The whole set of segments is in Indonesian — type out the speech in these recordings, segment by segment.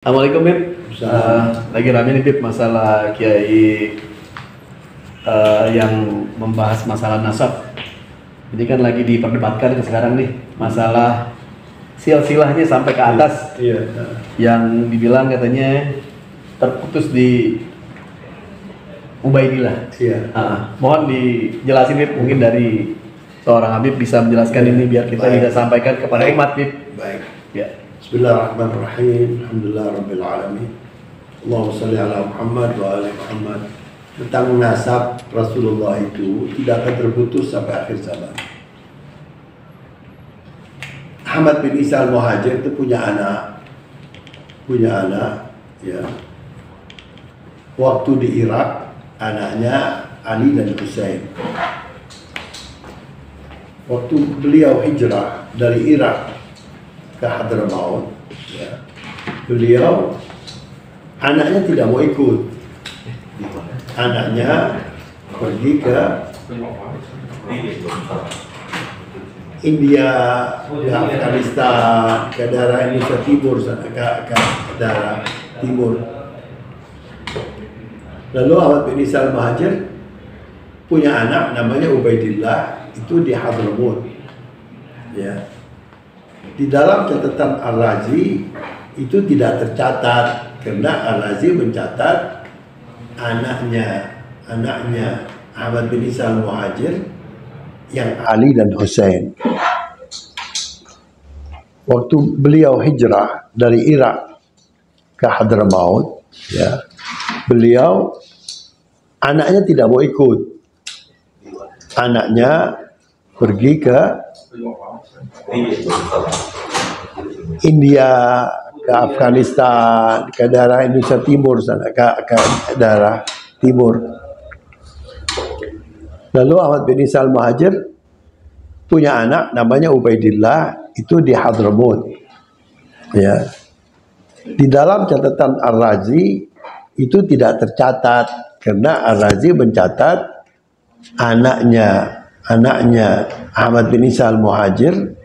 Assalamualaikum Bib. Lagi rame nih Bib masalah Kiai yang membahas masalah nasab. Ini kan lagi diperdebatkan sekarang nih masalah silsilahnya sampai ke atas. Iya. Yang dibilang katanya terputus di Ubaidillah. Iya. Mohon dijelasin Bib, mungkin dari seorang Habib bisa menjelaskan ini biar kita bisa sampaikan kepada umat Bib. Baik. Ya. Bismillahirrahmanirrahim. Alhamdulillahirabbil alamin. Allahumma shalli ala Muhammad wa ali Muhammad. Tentang nasab Rasulullah itu tidak akan terputus sampai akhir zaman. Ahmad bin Isa al-Muhajir itu punya anak, ya. Waktu di Irak, anaknya Ali dan Husain. Waktu beliau hijrah dari Irak ke Hadramaut, ya, beliau anaknya tidak mau ikut. Anaknya pergi ke India, ke Afghanistan, ke daerah Indonesia Timur, ke daerah timur. Lalu Ahmad bin Isa al-Muhajir punya anak namanya Ubaidillah, itu di Hadramaut, ya. Di dalam catatan Ar-Razi itu tidak tercatat karena Ar-Razi mencatat anaknya Ahmad bin Isa al-Muhajir yang Ali dan Husain. Waktu beliau hijrah dari Irak ke Hadramaut, ya, beliau anaknya tidak mau ikut. Anaknya pergi ke India, ke Afghanistan, ke daerah Indonesia Timur sana, ke daerah timur. Lalu Ahmad bin Isa al-Muhajir punya anak namanya Ubaidillah, itu di Hadramaut. Ya. Di dalam catatan Ar-Razi itu tidak tercatat karena Ar-Razi mencatat anaknya Ahmad bin Isa al-Muhajir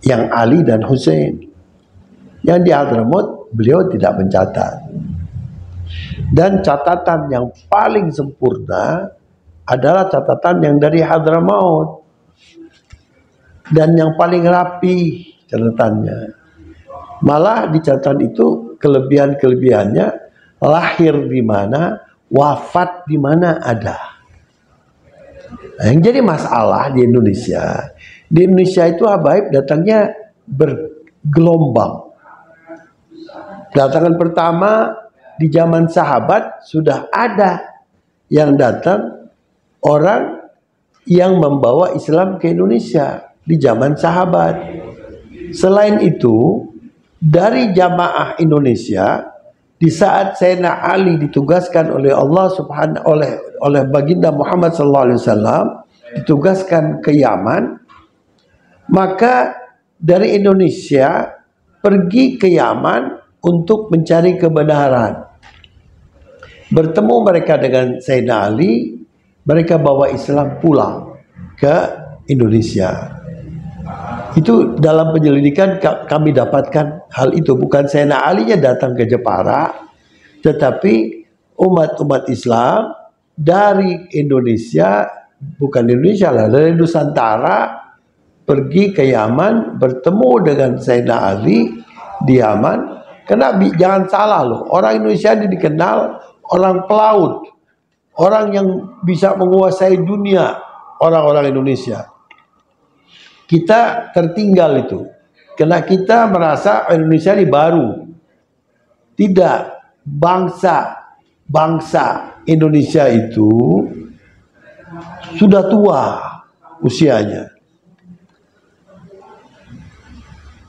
yang Ali dan Husain. Yang di Hadramaut beliau tidak mencatat. Dan catatan yang paling sempurna adalah catatan yang dari Hadramaut. Dan yang paling rapi catatannya. Malah di catatan itu kelebihan-kelebihannya lahir di mana, wafat di mana ada. Nah, yang jadi masalah di Indonesia itu habaib datangnya bergelombang. Datangan pertama di zaman sahabat sudah ada yang datang orang yang membawa Islam ke Indonesia di zaman sahabat. Selain itu, dari jamaah Indonesia di saat Sayyidina Ali ditugaskan oleh Allah Subhanahu oleh baginda Muhammad SAW ditugaskan ke Yaman, maka dari Indonesia pergi ke Yaman untuk mencari kebenaran. Bertemu mereka dengan Sayyidina Ali, mereka bawa Islam pulang ke Indonesia. Itu dalam penyelidikan kami dapatkan hal itu. Bukan Sayyidina Ali-nya datang ke Jepara, tetapi umat-umat Islam dari Indonesia, bukan Indonesia lah, dari Nusantara pergi ke Yaman, bertemu dengan Sayyidina Ali di Yaman. Karena jangan salah loh, orang Indonesia ini dikenal orang pelaut, orang yang bisa menguasai dunia, orang-orang Indonesia. Kita tertinggal itu, karena kita merasa Indonesia ini baru. Tidak, bangsa Indonesia itu sudah tua usianya.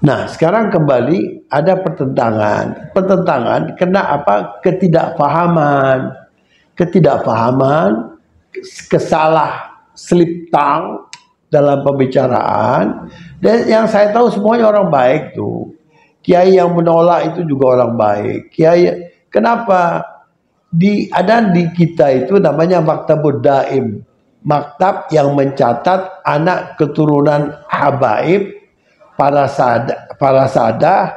Nah, sekarang kembali ada pertentangan. Kenapa? Ketidakpahaman, kesalah slip tongue dalam pembicaraan. Dan yang saya tahu semuanya orang baik tuh. Kiai yang menolak itu juga orang baik. Kenapa? Ada di kita itu namanya Maktabud Daim. Maktab yang mencatat anak keturunan habaib, para sadah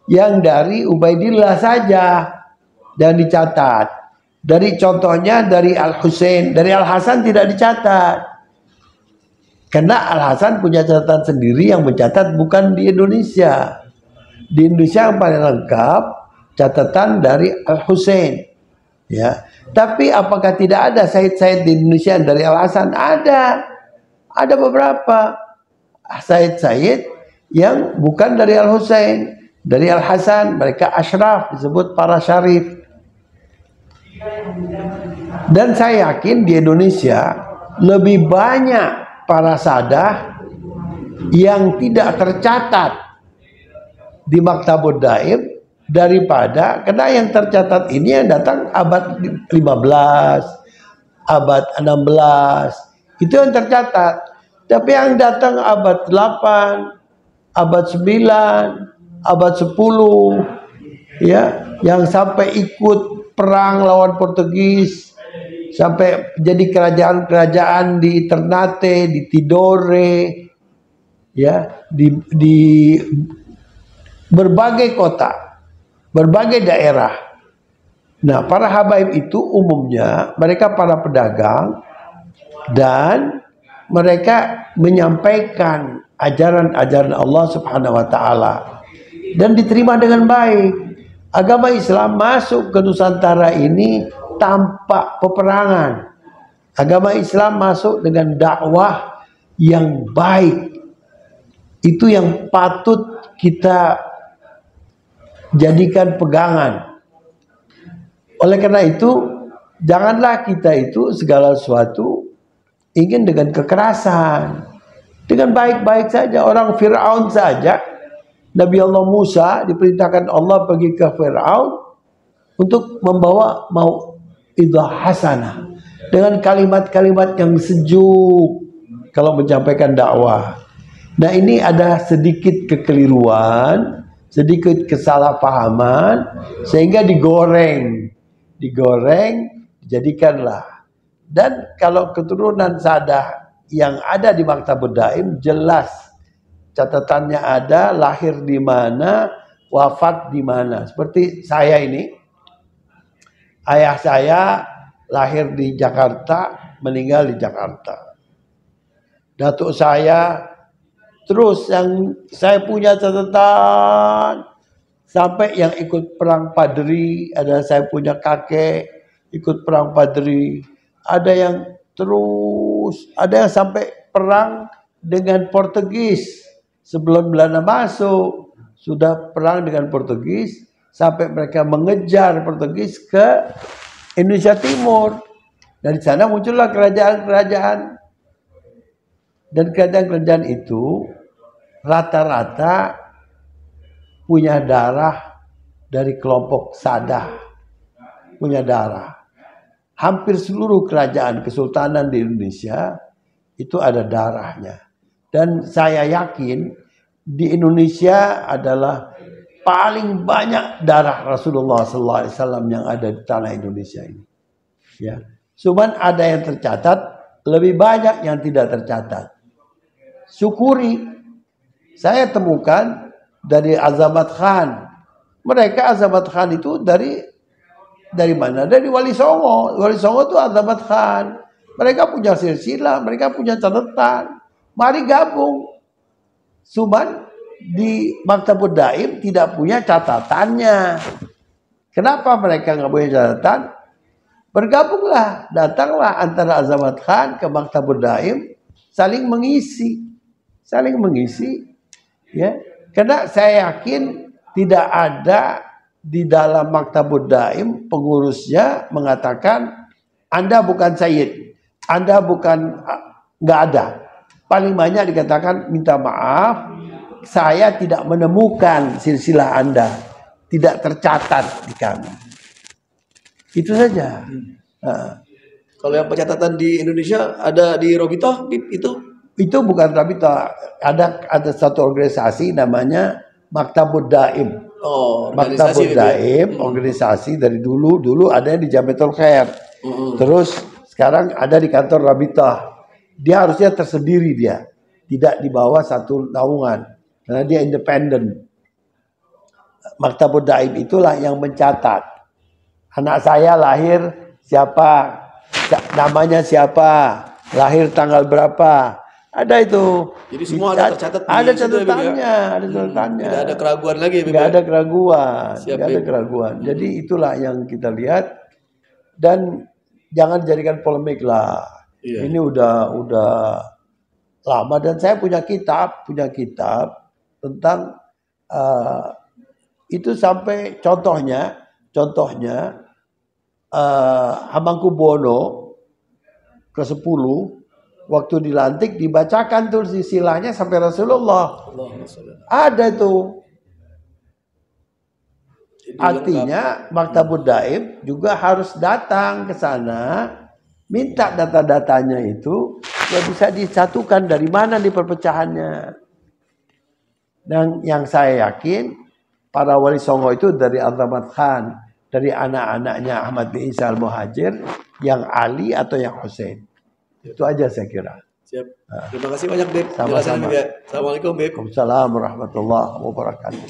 yang dari Ubaidillah saja dan dicatat. Dari contohnya dari Al-Husain, dari Al-Hasan tidak dicatat. Karena Al-Hasan punya catatan sendiri yang mencatat bukan di Indonesia. Di Indonesia yang paling lengkap catatan dari Al-Husain. Ya. Tapi apakah tidak ada Said-Said di Indonesia dari Al-Hasan? Ada. Ada beberapa Said-Said yang bukan dari Al-Husain, dari Al-Hasan. Mereka asyraf, disebut para syarif. Dan saya yakin di Indonesia lebih banyak para sadah yang tidak tercatat di Maktabud Daim daripada, karena yang tercatat ini yang datang abad 15, abad 16, itu yang tercatat. Tapi yang datang abad 8, abad 9, abad 10, ya, yang sampai ikut perang lawan Portugis, sampai jadi kerajaan-kerajaan di Ternate, di Tidore, ya, di berbagai kota, berbagai daerah. Nah, para habaib itu umumnya mereka para pedagang dan mereka menyampaikan ajaran-ajaran Allah Subhanahu wa taala dan diterima dengan baik. Agama Islam masuk ke Nusantara ini tanpa peperangan. Agama Islam masuk dengan dakwah yang baik. Itu yang patut kita jadikan pegangan. Oleh karena itu, janganlah kita itu segala sesuatu ingin dengan kekerasan. Dengan baik-baik saja. Orang Fir'aun saja, Nabi Allah Musa diperintahkan Allah pergi ke Fir'aun untuk membawa mau'idhah hasanah dengan kalimat-kalimat yang sejuk kalau menyampaikan dakwah. Nah, ini ada sedikit kekeliruan, sedikit kesalahpahaman, sehingga digoreng, dijadikanlah. Dan kalau keturunan sadah yang ada di Maktabud Daim jelas catatannya ada, lahir di mana, wafat di mana. Seperti saya ini, ayah saya lahir di Jakarta, meninggal di Jakarta. Datuk saya, terus yang saya punya catatan, sampai yang ikut perang Padri, ada saya punya kakek ikut perang Padri, ada yang terus, ada yang sampai perang dengan Portugis. Sebelum Belanda masuk, sudah perang dengan Portugis, sampai mereka mengejar Portugis ke Indonesia Timur. Dari sana muncullah kerajaan-kerajaan. Dan kerajaan-kerajaan itu rata-rata punya darah dari kelompok sadah. Punya darah. Hampir seluruh kerajaan kesultanan di Indonesia itu ada darahnya. Dan saya yakin di Indonesia adalah paling banyak darah Rasulullah SAW yang ada di tanah Indonesia ini. Ya, cuman ada yang tercatat, lebih banyak yang tidak tercatat. Syukuri, saya temukan dari Azamat Khan. Mereka Azamat Khan itu dari mana? Dari Wali Songo. Wali Songo itu Azamat Khan. Mereka punya silsilah, mereka punya catatan. Mari gabung. Cuman di Maktabud Daim tidak punya catatannya. Kenapa mereka nggak punya catatan? Bergabunglah, datanglah antara Azamat Khan ke Maktabud Daim, saling mengisi, ya. Karena saya yakin tidak ada di dalam Maktabud Daim pengurusnya mengatakan Anda bukan Sayyid, Anda bukan, nggak ada. Paling banyak dikatakan minta maaf, saya tidak menemukan silsilah Anda, tidak tercatat di kami. Itu saja. Kalau yang pencatatan di Indonesia ada di Robitoh, itu bukan Rabita. Ada satu organisasi namanya Maktabud Daim. Oh, Maktabud Daim, organisasi dari dulu ada di Jamiatul Khair. Terus sekarang ada di kantor Rabita. Dia harusnya tersendiri dia, tidak di bawah satu naungan karena dia independen. Maktabud Daib itulah yang mencatat. Anak saya lahir siapa, namanya siapa, lahir tanggal berapa. Ada itu. Jadi semua ada tercatat di ada situ ya, Bib, ya? catatannya, ada catatannya. Tidak ada keraguan lagi ya, Bib, Nggak ya? ada keraguan, Siap, nggak ada Bib. keraguan. Jadi itulah yang kita lihat dan jangan jadikan polemik lah. Iya. Ini udah lama dan saya punya kitab tentang itu sampai contohnya Hamengkubuwono ke-10 waktu dilantik dibacakan tuh silsilahnya sampai Rasulullah. Allahumma sholli. Ada tuh. Jadi Artinya Maktabud Daib juga harus datang ke sana, minta data-datanya itu ya bisa disatukan dari mana di perpecahannya. Dan yang saya yakin para wali songo itu dari Abdurrahman Khan, dari anak-anaknya Ahmad bin Isa al-Muhajir, yang Ali atau yang Hussein. Itu aja saya kira. Siap. Terima kasih banyak, Bib. Sama-sama. Jelasannya, Bib, ya. Assalamualaikum, Bib. Waalaikumsalam warahmatullahi wabarakatuh.